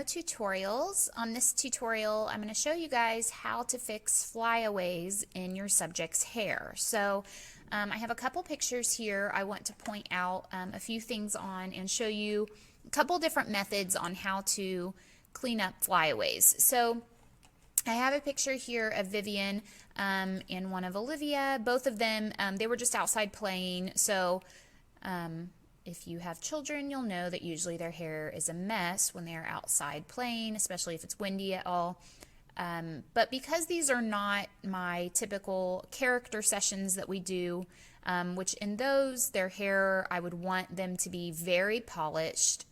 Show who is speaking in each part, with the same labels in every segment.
Speaker 1: Tutorials. On this tutorial, I'm going to show you guys how to fix flyaways in your subject's hair. So I have a couple pictures here I want to point out a few things on and show you a couple different methods on how to clean up flyaways. So I have a picture here of Vivian and one of Olivia. Both of them, they were just outside playing. So if you have children, you'll know that usually their hair is a mess when they're outside playing, especially if it's windy at all. But because these are not my typical character sessions that we do, which in those, their hair, I would want them to be very polished,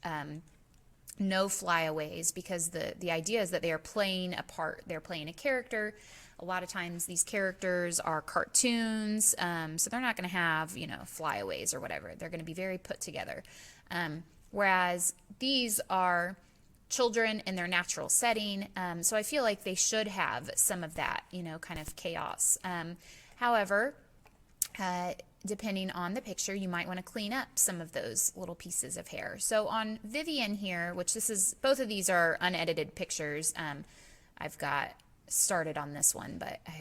Speaker 1: no flyaways, because the idea is that they are playing a part, they're playing a character. A lot of times these characters are cartoons, so they're not going to have, you know, flyaways or whatever. They're going to be very put together. Whereas these are children in their natural setting, so I feel like they should have some of that, you know, kind of chaos. However, depending on the picture, you might want to clean up some of those little pieces of hair. So on Vivian here, which this is, both of these are unedited pictures. I've got started on this one, but I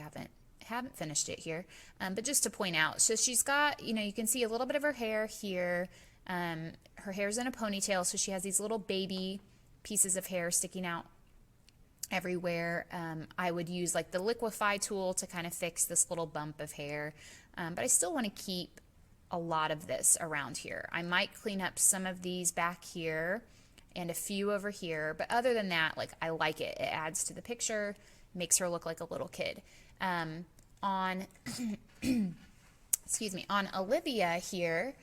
Speaker 1: haven't finished it here. But just to point out, so she's got, you know, you can see a little bit of her hair here. Her hair's in a ponytail, so she has these little baby pieces of hair sticking out everywhere. I would use like the liquify tool to kind of fix this little bump of hair, but I still want to keep a lot of this around here. I might clean up some of these back here and a few over here, but other than that, like, I like it. It adds to the picture, makes her look like a little kid. On excuse me, on Olivia here,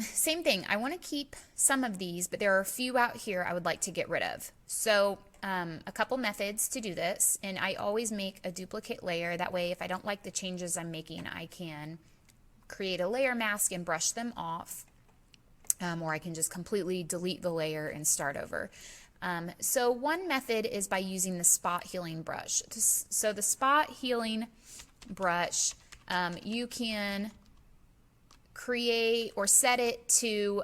Speaker 1: same thing. I want to keep some of these, but there are a few out here I would like to get rid of. So a couple methods to do this, and I always make a duplicate layer. That way, if I don't like the changes I'm making, I can create a layer mask and brush them off, or I can just completely delete the layer and start over. So one method is by using the spot healing brush. So the spot healing brush, you can create or set it to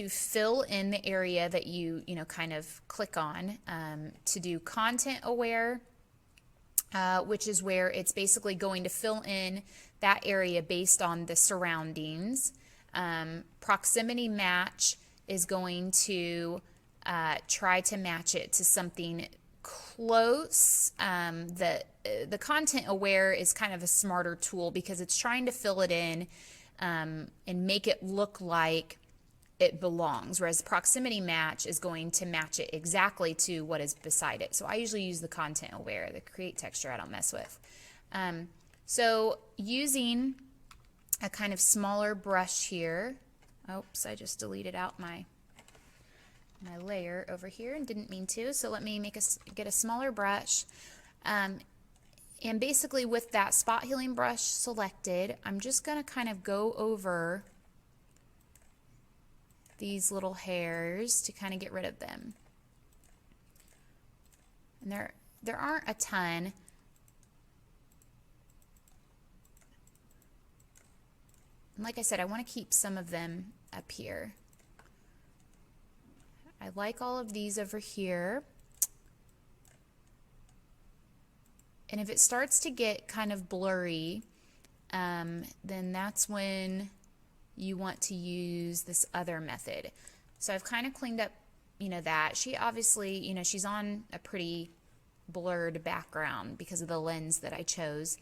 Speaker 1: fill in the area that you know, kind of click on, to do content aware, which is where it's basically going to fill in that area based on the surroundings. Proximity match is going to try to match it to something close. The content aware is kind of a smarter tool because it's trying to fill it in and make it look like it belongs, whereas proximity match is going to match it exactly to what is beside it. So I usually use the content aware. The create texture I don't mess with. So using a kind of smaller brush here, oops, I just deleted out my layer over here and didn't mean to, so let me get a smaller brush, and basically with that spot healing brush selected, I'm just going to kind of go over these little hairs to kind of get rid of them. And there aren't a ton. And like I said, I want to keep some of them up here. I like all of these over here. And if it starts to get kind of blurry, then that's when you want to use this other method. So I've kind of cleaned up, you know, that. She obviously, you know, she's on a pretty blurred background because of the lens that I chose.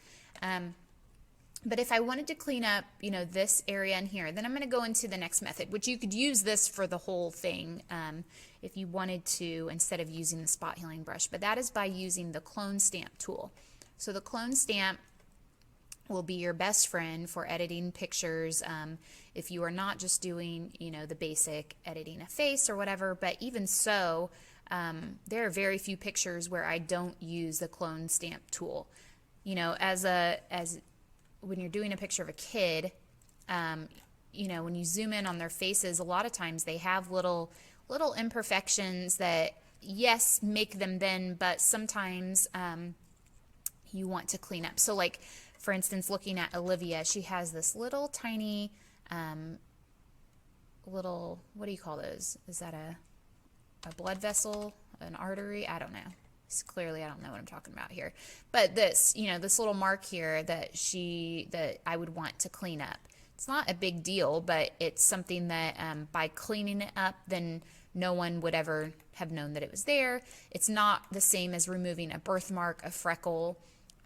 Speaker 1: But if I wanted to clean up, you know, this area in here, then I'm going to go into the next method, which you could use this for the whole thing if you wanted to, instead of using the spot healing brush. But that is by using the clone stamp tool. So the clone stamp will be your best friend for editing pictures if you are not just doing, you know, the basic editing a face or whatever. But even so, there are very few pictures where I don't use the clone stamp tool. You know, when you're doing a picture of a kid, you know, when you zoom in on their faces, a lot of times they have little imperfections that, yes, make them then, but sometimes you want to clean up. So like, for instance, looking at Olivia, she has this little tiny, what do you call those? Is that a blood vessel, an artery, I don't know. Clearly I don't know what I'm talking about here. But this, you know, this little mark here that I would want to clean up. It's not a big deal, but it's something that by cleaning it up, then no one would ever have known that it was there. It's not the same as removing a birthmark, a freckle,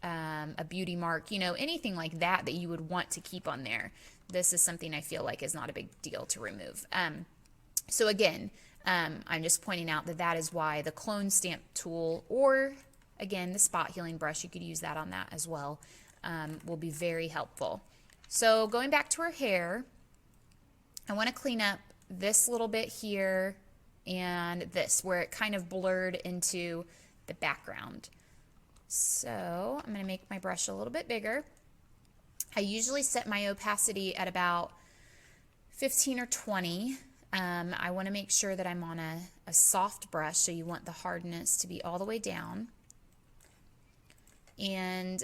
Speaker 1: a beauty mark, you know, anything like that that you would want to keep on there. This is something I feel like is not a big deal to remove. So again, I'm just pointing out that that is why the clone stamp tool, or again, the spot healing brush, you could use that on that as well, will be very helpful. So going back to her hair, I want to clean up this little bit here and this, where it kind of blurred into the background. So I'm going to make my brush a little bit bigger. I usually set my opacity at about 15 or 20. I want to make sure that I'm on a soft brush, so you want the hardness to be all the way down. And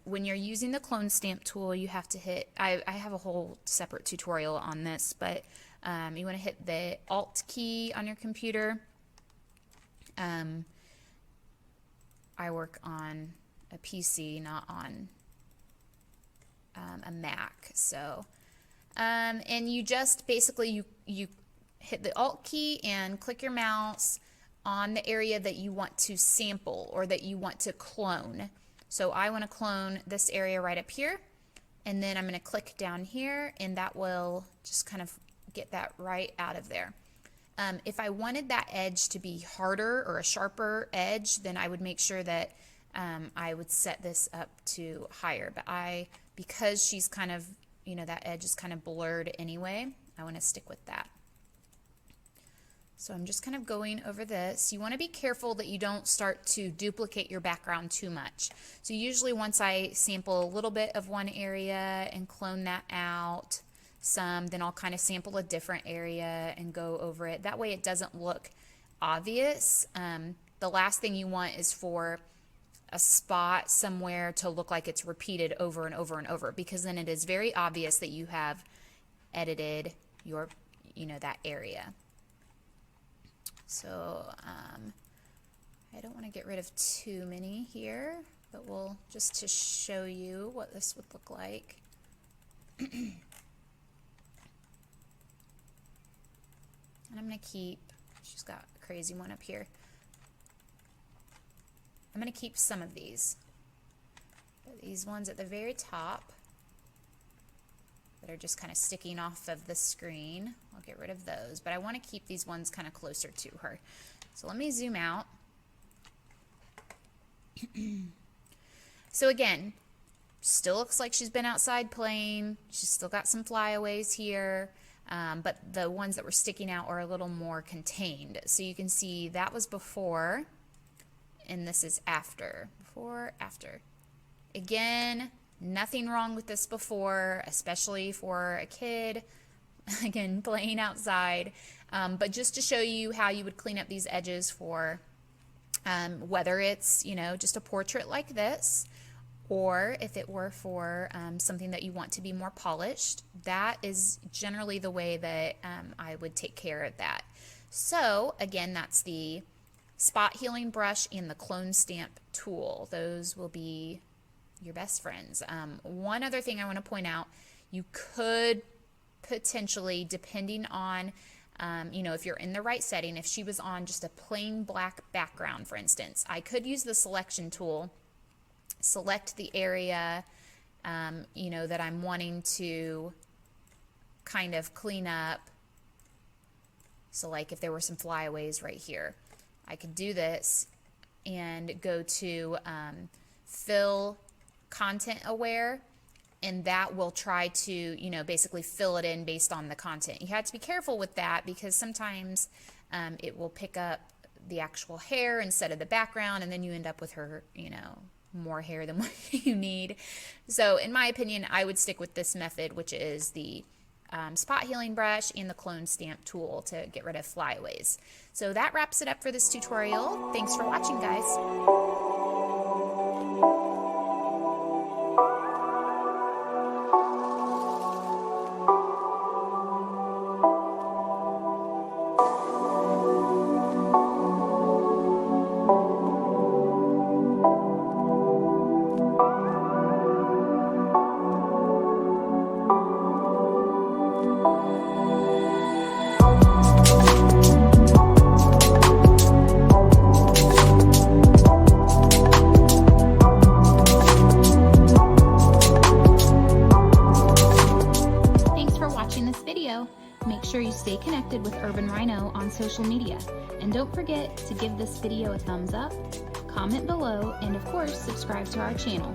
Speaker 1: when you're using the clone stamp tool, you have to hit, I have a whole separate tutorial on this, but you want to hit the Alt key on your computer. I work on a PC, not on a Mac. So, and you just basically, you hit the Alt key and click your mouse on the area that you want to sample or that you want to clone. So I want to clone this area right up here, and then I'm going to click down here, and that will just kind of get that right out of there. If I wanted that edge to be harder or a sharper edge, then I would make sure that I would set this up to higher. But because she's kind of, you know, that edge is kind of blurred anyway, I want to stick with that. So I'm just kind of going over this. You want to be careful that you don't start to duplicate your background too much. So usually once I sample a little bit of one area and clone that out some, then I'll kind of sample a different area and go over it. That way it doesn't look obvious. The last thing you want is for a spot somewhere to look like it's repeated over and over and over, because then it is very obvious that you have edited your, you know, that area. So I don't want to get rid of too many here, but we'll just to show you what this would look like. And I'm going to keep, she's got a crazy one up here. I'm going to keep some of these. These ones at the very top that are just kind of sticking off of the screen, I'll get rid of those. But I want to keep these ones kind of closer to her. So let me zoom out. So again, still looks like she's been outside playing. She's still got some flyaways here. But the ones that were sticking out are a little more contained. So you can see that was before, and this is after. Before, after. Again, nothing wrong with this before, especially for a kid, again, playing outside. But just to show you how you would clean up these edges for whether it's, you know, just a portrait like this, or if it were for something that you want to be more polished, that is generally the way that I would take care of that. So again, that's the spot healing brush and the clone stamp tool. Those will be your best friends. One other thing I want to point out, you could potentially, depending on you know, if you're in the right setting, if she was on just a plain black background, for instance, I could use the selection tool, select the area, you know, that I'm wanting to kind of clean up. So like if there were some flyaways right here, I could do this and go to fill content aware, and that will try to, you know, basically fill it in based on the content. You have to be careful with that because sometimes it will pick up the actual hair instead of the background, and then you end up with her, you know, more hair than what you need. So in my opinion, I would stick with this method, which is the spot healing brush and the clone stamp tool to get rid of flyaways. So that wraps it up for this tutorial. Thanks for watching, guys. social media. And don't forget to give this video a thumbs up, comment below, and of course, subscribe to our channel.